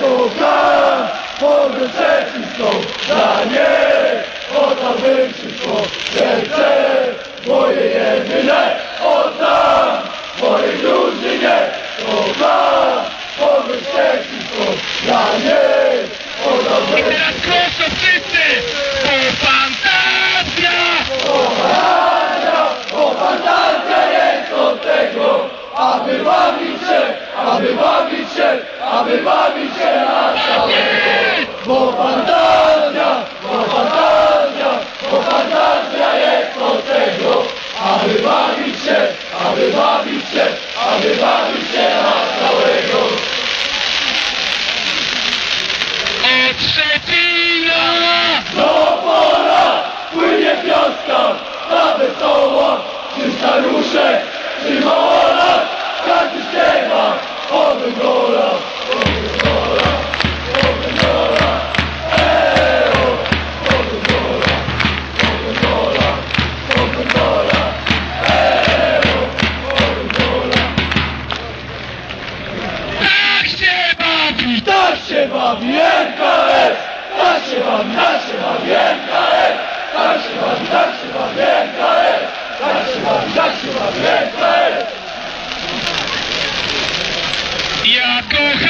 kocham, mogę wszystko dla niej, oddałbym wszystko, serce moje jedyne, oddam mojej drużynie, kocham, mogę wszystko dla niej, oddałbym I teraz głośno wszyscy, bo fantazja! Bo fantazja jest od tego, aby bawić się, aby bawić się, aby bawić się na całego. Bo fantazja, bo fantazja, bo fantazja jest od tego, aby bawić się, aby bawić się, aby bawić się na całego. Od Szczecina! Do pola płynie wioska, ta wesoła, czy staruszek, czy mola, każdy śpiewa o wygola, o wygola, o wygola, o wygola, o wygola, o wygola, o wygola. Tak się bawi! Tak się bawi NKS, tak się bawi, tak się bawi NKS, tak się bawi, tak się bawi NKS, tak się bawi, tak się bawi NKS. Ja kocham